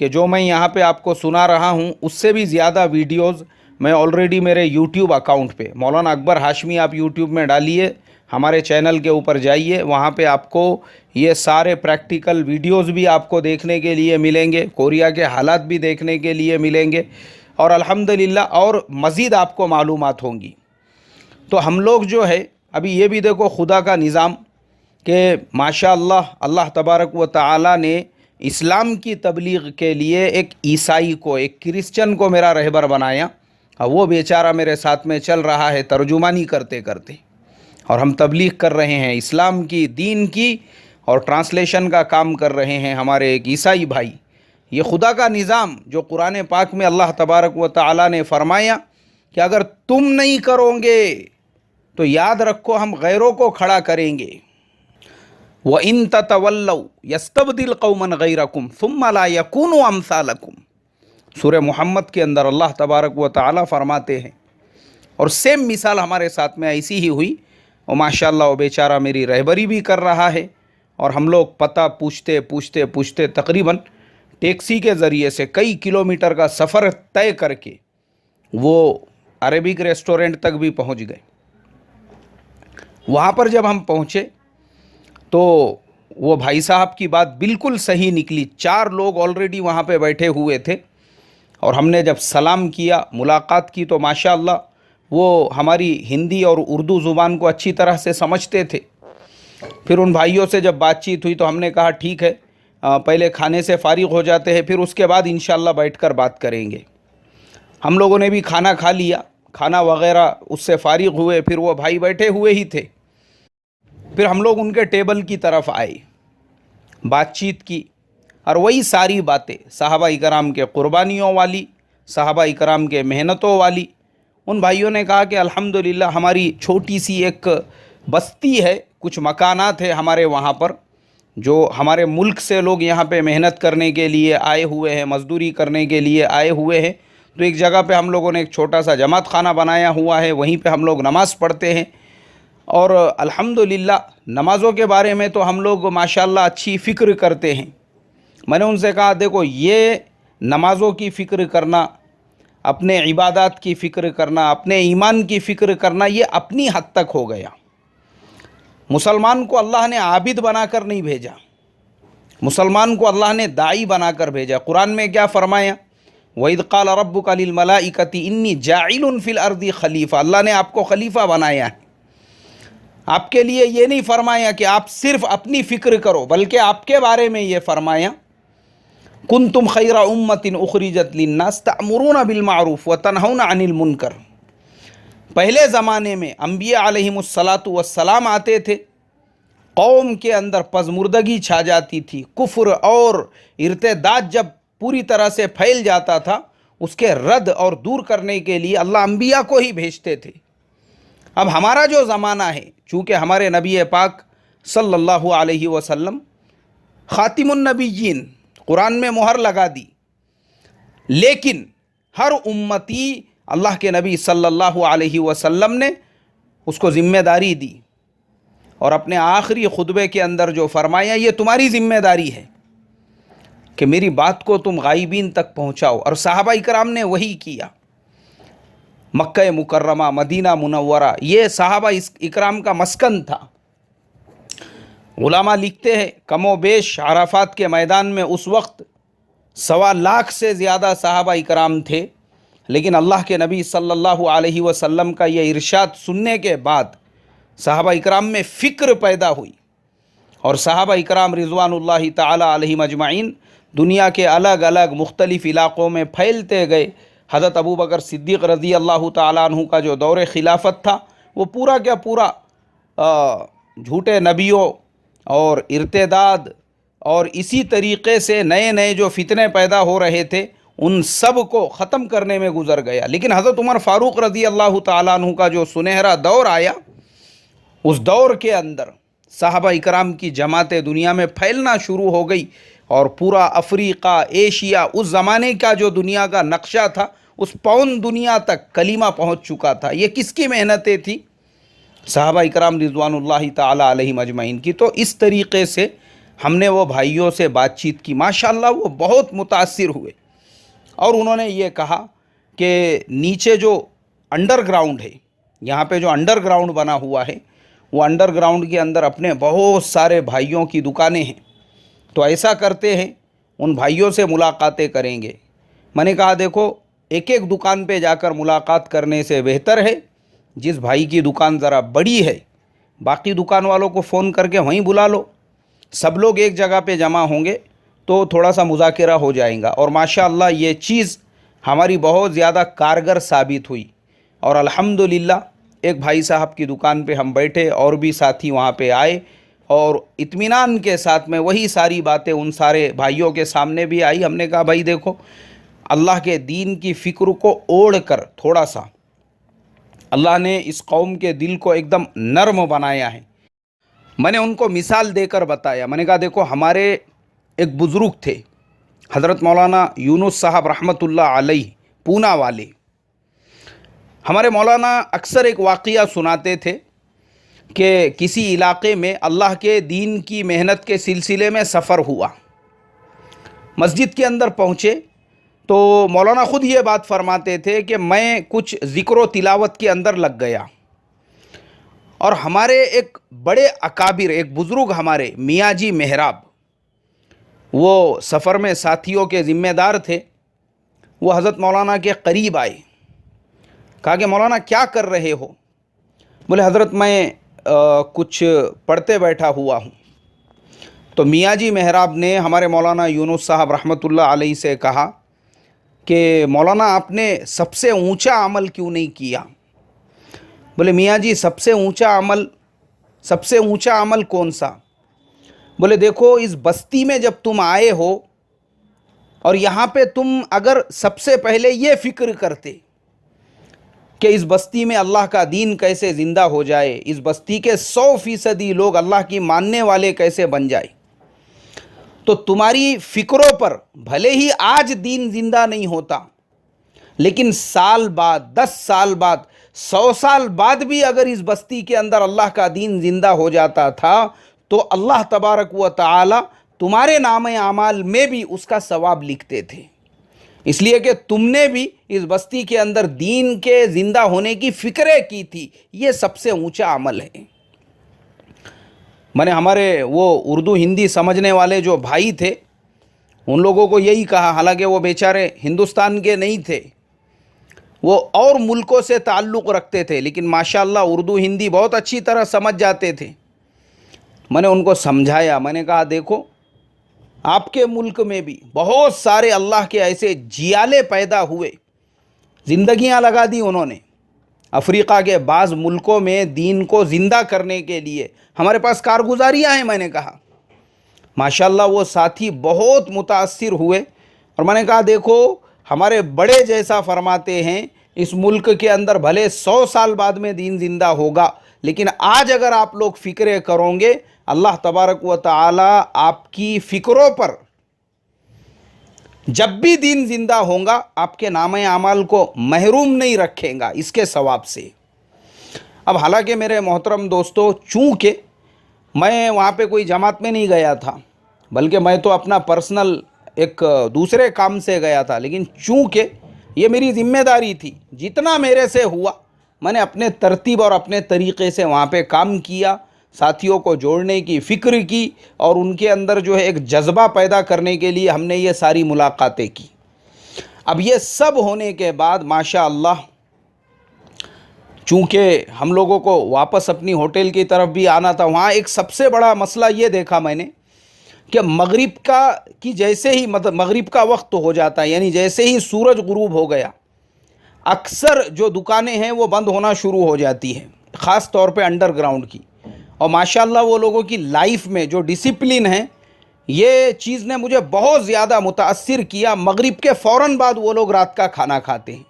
کہ جو میں یہاں پہ آپ کو سنا رہا ہوں اس سے بھی زیادہ ویڈیوز میں آلریڈی میرے یوٹیوب اکاؤنٹ پہ مولانا اکبر ہاشمی آپ یوٹیوب میں ڈالیے، ہمارے چینل کے اوپر جائیے، وہاں پہ آپ کو یہ سارے پریکٹیکل ویڈیوز بھی آپ کو دیکھنے کے لیے ملیں گے، کوریا کے حالات بھی دیکھنے کے لیے ملیں گے، اور الحمدللہ اور مزید آپ کو معلومات ہوں گی۔ تو ہم لوگ جو ہے ابھی یہ بھی دیکھو خدا کا نظام کہ ماشاءاللہ اللہ تبارک و تعالی نے اسلام کی تبلیغ کے لیے ایک عیسائی کو، ایک کرسچن کو میرا رہبر بنایا، اور وہ بیچارہ میرے ساتھ میں چل رہا ہے ترجمانی کرتے کرتے، اور ہم تبلیغ کر رہے ہیں اسلام کی، دین کی، اور ٹرانسلیشن کا کام کر رہے ہیں ہمارے ایک عیسائی بھائی۔ یہ خدا کا نظام جو قرآن پاک میں اللہ تبارک و تعالی نے فرمایا کہ اگر تم نہیں کرو گے تو یاد رکھو ہم غیروں کو کھڑا کریں گے۔ وَإِن تَتَوَلَّوْا يَسْتَبْدِلْ قَوْمًا غَيْرَكُمْ ثُمَّ لَا يَكُونُوا أَمْثَالَكُمْ۔ سورہ محمد کے اندر اللہ تبارک و تعالی فرماتے ہیں، اور سیم مثال ہمارے ساتھ میں ایسی ہی ہوئی، اور ماشاءاللہ وہ بیچارہ میری رہبری بھی کر رہا ہے، اور ہم لوگ پتہ پوچھتے تقریباً ٹیکسی کے ذریعے سے کئی کلومیٹر کا سفر طے کر کے وہ عربک ریسٹورنٹ تک بھی پہنچ گئے۔ وہاں پر جب ہم پہنچے تو وہ بھائی صاحب کی بات بالکل صحیح نکلی، 4 لوگ آلریڈی وہاں پہ بیٹھے ہوئے تھے، اور ہم نے جب سلام کیا، ملاقات کی، تو ماشاءاللہ وہ ہماری ہندی اور اردو زبان کو اچھی طرح سے سمجھتے تھے۔ پھر ان بھائیوں سے جب بات چیت ہوئی تو ہم نے کہا ٹھیک ہے، پہلے کھانے سے فارغ ہو جاتے ہیں، پھر اس کے بعد انشاءاللہ بیٹھ کر بات کریں گے۔ ہم لوگوں نے بھی کھانا کھا لیا، کھانا وغیرہ اس سے فارغ ہوئے، پھر وہ بھائی بیٹھے ہوئے ہی تھے، پھر ہم لوگ ان کے ٹیبل کی طرف آئے، بات چیت کی، اور وہی ساری باتیں صحابہ اکرام کے قربانیوں والی، صحابہ اکرام کے محنتوں والی۔ ان بھائیوں نے کہا کہ الحمدللہ ہماری چھوٹی سی ایک بستی ہے، کچھ مکانات ہے ہمارے وہاں پر، جو ہمارے ملک سے لوگ یہاں پہ محنت کرنے کے لیے آئے ہوئے ہیں، مزدوری کرنے کے لیے آئے ہوئے ہیں، تو ایک جگہ پہ ہم لوگوں نے ایک چھوٹا سا جماعت خانہ بنایا ہوا ہے، وہیں پہ ہم لوگ نماز پڑھتے ہیں، اور الحمدللہ نمازوں کے بارے میں تو ہم لوگ ماشاءاللہ اچھی فکر کرتے ہیں۔ میں نے ان سے کہا دیکھو یہ نمازوں کی فکر کرنا، اپنے عبادات کی فکر کرنا، اپنے ایمان کی فکر کرنا، یہ اپنی حد تک ہو گیا۔ مسلمان کو اللہ نے عابد بنا کر نہیں بھیجا، مسلمان کو اللہ نے داعی بنا کر بھیجا۔ قرآن میں کیا فرمایا؟ وَإِذْ قَالَ رَبُّكَ لِلْمَلَائِكَةِ إِنِّي جَاعِلٌ فِي الْأَرْضِ خلیفہ، اللہ نے آپ کو خلیفہ بنایا ہے۔ آپ کے لیے یہ نہیں فرمایا کہ آپ صرف اپنی فکر کرو، بلکہ آپ کے بارے میں یہ فرمایا کنتم خیر امت اخرجت للناس تأمرون بالمعروف وتنہون عن المنکر۔ پہلے زمانے میں انبیاء علیہم السلام آتے تھے، قوم کے اندر پزمردگی چھا جاتی تھی، کفر اور ارتداد جب پوری طرح سے پھیل جاتا تھا، اس کے رد اور دور کرنے کے لیے اللہ انبیاء کو ہی بھیجتے تھے۔ اب ہمارا جو زمانہ ہے، چونکہ ہمارے نبی پاک صلی اللہ علیہ وسلم خاتم النبیین، قرآن میں مہر لگا دی، لیکن ہر امتی اللہ کے نبی صلی اللہ علیہ وسلم نے اس کو ذمہ داری دی، اور اپنے آخری خطبے کے اندر جو فرمایا یہ تمہاری ذمہ داری ہے کہ میری بات کو تم غائبین تک پہنچاؤ، اور صحابہ اکرام نے وہی کیا۔ مکہ مکرمہ، مدینہ منورہ، یہ صحابہ اکرام کا مسکن تھا۔ علماء لکھتے ہیں کم و بیش عرفات کے میدان میں اس وقت 1.25 لاکھ سے زیادہ صحابہ اکرام تھے، لیکن اللہ کے نبی صلی اللہ علیہ وسلم کا یہ ارشاد سننے کے بعد صحابہ اکرام میں فکر پیدا ہوئی، اور صحابہ اکرام رضوان اللہ تعالی علیہم اجمعین دنیا کے الگ الگ مختلف علاقوں میں پھیلتے گئے۔ حضرت ابوبکر صدیق رضی اللہ تعالیٰ عنہ کا جو دور خلافت تھا، وہ پورا کا پورا جھوٹے نبیوں اور ارتداد اور اسی طریقے سے نئے نئے جو فتنے پیدا ہو رہے تھے، ان سب کو ختم کرنے میں گزر گیا۔ لیکن حضرت عمر فاروق رضی اللہ تعالیٰ عنہ کا جو سنہرا دور آیا، اس دور کے اندر صحابہ اکرام کی جماعتیں دنیا میں پھیلنا شروع ہو گئی، اور پورا افریقہ، ایشیا، اس زمانے کا جو دنیا کا نقشہ تھا، اس پون دنیا تک کلمہ پہنچ چکا تھا۔ یہ کس کی محنتیں تھی؟ صحابہ اکرام رضوان اللہ تعالی علیہم اجمعین کی۔ تو اس طریقے سے ہم نے وہ بھائیوں سے بات چیت کی، ماشاءاللہ وہ بہت متاثر ہوئے، اور انہوں نے یہ کہا کہ نیچے جو انڈر گراؤنڈ ہے، یہاں پہ جو انڈر گراؤنڈ بنا ہوا ہے، وہ انڈر گراؤنڈ کے اندر اپنے بہت سارے بھائیوں کی دکانیں ہیں، تو ایسا کرتے ہیں ان بھائیوں سے ملاقاتیں کریں گے۔ میں نے کہا دیکھو، ایک ایک دکان پہ جا کر ملاقات کرنے سے بہتر ہے جس بھائی کی دکان ذرا بڑی ہے باقی دکان والوں کو فون کر کے وہیں بلا لو، سب لوگ ایک جگہ پہ جمع ہوں گے تو تھوڑا سا مذاکرہ ہو جائے گا، اور ماشاءاللہ یہ چیز ہماری بہت زیادہ کارگر ثابت ہوئی، اور الحمدللہ ایک بھائی صاحب کی دکان پہ ہم بیٹھے اور بھی ساتھی وہاں پہ آئے، اور اطمینان کے ساتھ میں وہی ساری باتیں ان سارے بھائیوں کے سامنے بھی آئی۔ ہم نے کہا بھائی دیکھو، اللہ کے دین کی فکر کو اوڑھ کر تھوڑا سا اللہ نے اس قوم کے دل کو ایک دم نرم بنایا ہے۔ میں نے ان کو مثال دے کر بتایا، میں نے کہا دیکھو، ہمارے ایک بزرگ تھے حضرت مولانا یونس صاحب رحمۃ اللہ علیہ، پونا والے۔ ہمارے مولانا اکثر ایک واقعہ سناتے تھے کہ کسی علاقے میں اللہ کے دین کی محنت کے سلسلے میں سفر ہوا، مسجد کے اندر پہنچے تو مولانا خود یہ بات فرماتے تھے کہ میں کچھ ذکر و تلاوت کے اندر لگ گیا، اور ہمارے ایک بڑے اکابر، ایک بزرگ ہمارے میاں جی محراب، وہ سفر میں ساتھیوں کے ذمہ دار تھے، وہ حضرت مولانا کے قریب آئے، کہا کہ مولانا کیا کر رہے ہو؟ بولے حضرت میں کچھ پڑھتے بیٹھا ہوا ہوں۔ تو میاں جی محراب نے ہمارے مولانا یونس صاحب رحمۃ اللہ علیہ سے کہا کہ مولانا آپ نے سب سے اونچا عمل کیوں نہیں کیا؟ بولے میاں جی سب سے اونچا عمل کون سا؟ بولے دیکھو، اس بستی میں جب تم آئے ہو اور یہاں پہ تم اگر سب سے پہلے یہ فکر کرتے کہ اس بستی میں اللہ کا دین کیسے زندہ ہو جائے، اس بستی کے 100% لوگ اللہ کی ماننے والے کیسے بن جائے، تو تمہاری فکروں پر بھلے ہی آج دین زندہ نہیں ہوتا، لیکن سال بعد، 10 سال بعد، 100 سال بعد بھی اگر اس بستی کے اندر اللہ کا دین زندہ ہو جاتا تھا تو اللہ تبارک و تعالی تمہارے نام اعمال میں بھی اس کا ثواب لکھتے تھے، اس لیے کہ تم نے بھی اس بستی کے اندر دین کے زندہ ہونے کی فکریں کی تھی، یہ سب سے اونچا عمل ہے۔ میں نے ہمارے وہ اردو ہندی سمجھنے والے جو بھائی تھے ان لوگوں کو یہی کہا، حالانکہ وہ بیچارے ہندوستان کے نہیں تھے، وہ اور ملکوں سے تعلق رکھتے تھے، لیکن ماشاءاللہ اردو ہندی بہت اچھی طرح سمجھ جاتے تھے۔ میں نے ان کو سمجھایا، میں نے کہا دیکھو، آپ کے ملک میں بھی بہت سارے اللہ کے ایسے جیالے پیدا ہوئے، زندگیاں لگا دی انہوں نے، افریقہ کے بعض ملکوں میں دین کو زندہ کرنے کے لیے ہمارے پاس کارگزاریاں ہیں۔ میں نے کہا ماشاءاللہ وہ ساتھی بہت متاثر ہوئے، اور میں نے کہا دیکھو، ہمارے بڑے جیسا فرماتے ہیں اس ملک کے اندر بھلے 100 سال بعد میں دین زندہ ہوگا، لیکن آج اگر آپ لوگ فکریں کرو گے، اللہ تبارک و تعالی آپ کی فکروں پر جب بھی دین زندہ ہوگا آپ کے نام اعمال کو محروم نہیں رکھیں گا اس کے ثواب سے۔ اب حالانکہ میرے محترم دوستو، چونکہ میں وہاں پہ کوئی جماعت میں نہیں گیا تھا، بلکہ میں تو اپنا پرسنل ایک دوسرے کام سے گیا تھا، لیکن چونکہ یہ میری ذمہ داری تھی، جتنا میرے سے ہوا میں نے اپنے ترتیب اور اپنے طریقے سے وہاں پہ کام کیا، ساتھیوں کو جوڑنے کی فکر کی، اور ان کے اندر جو ہے ایک جذبہ پیدا کرنے کے لیے ہم نے یہ ساری ملاقاتیں کی۔ اب یہ سب ہونے کے بعد ماشاءاللہ، چونکہ ہم لوگوں کو واپس اپنی ہوٹل کی طرف بھی آنا تھا، وہاں ایک سب سے بڑا مسئلہ یہ دیکھا میں نے کہ جیسے ہی مغرب کا وقت ہو جاتا ہے، یعنی جیسے ہی سورج غروب ہو گیا، اکثر جو دکانیں ہیں وہ بند ہونا شروع ہو جاتی ہیں، خاص طور پہ انڈر گراؤنڈ کی۔ اور ماشاءاللہ وہ لوگوں کی لائف میں جو ڈسپلن ہے، یہ چیز نے مجھے بہت زیادہ متاثر کیا۔ مغرب کے فوراً بعد وہ لوگ رات کا کھانا کھاتے ہیں،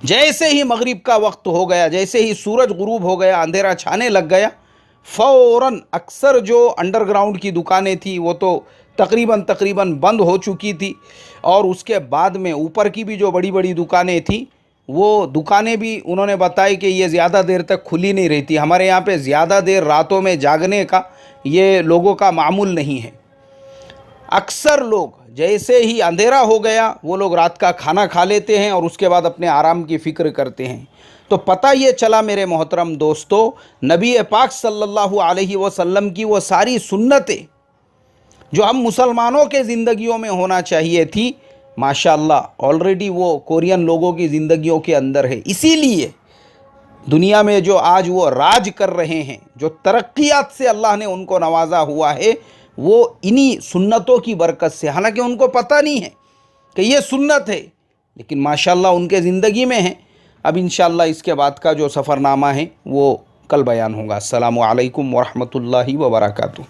جیسے ہی مغرب کا وقت ہو گیا، جیسے ہی سورج غروب ہو گیا، اندھیرا چھانے لگ گیا، فوراً اکثر جو انڈر گراؤنڈ کی دکانیں تھیں وہ تو تقریباً بند ہو چکی تھی، اور اس کے بعد میں اوپر کی بھی جو بڑی بڑی دکانیں تھیں وہ دکانیں بھی انہوں نے بتائی کہ یہ زیادہ دیر تک کھلی نہیں رہتی. ہمارے یہاں پہ زیادہ دیر راتوں میں جاگنے کا یہ لوگوں کا معمول نہیں ہے. اکثر لوگ جیسے ہی اندھیرا ہو گیا وہ لوگ رات کا کھانا کھا لیتے ہیں اور اس کے بعد اپنے آرام کی فکر کرتے ہیں. تو پتہ یہ چلا میرے محترم دوستو، نبی پاک صلی اللہ علیہ وسلم کی وہ ساری سنتیں جو ہم مسلمانوں کے زندگیوں میں ہونا چاہیے تھی، ماشاءاللہ آلریڈی وہ کورین لوگوں کی زندگیوں کے اندر ہے. اسی لیے دنیا میں جو آج وہ راج کر رہے ہیں، جو ترقیات سے اللہ نے ان کو نوازا ہوا ہے، وہ انہی سنتوں کی برکت سے. حالانکہ ان کو پتہ نہیں ہے کہ یہ سنت ہے، لیکن ماشاءاللہ ان کے زندگی میں ہے. اب انشاءاللہ اس کے بعد کا جو سفر نامہ ہے وہ کل بیان ہوگا. السلام علیکم ورحمۃ اللہ وبرکاتہ.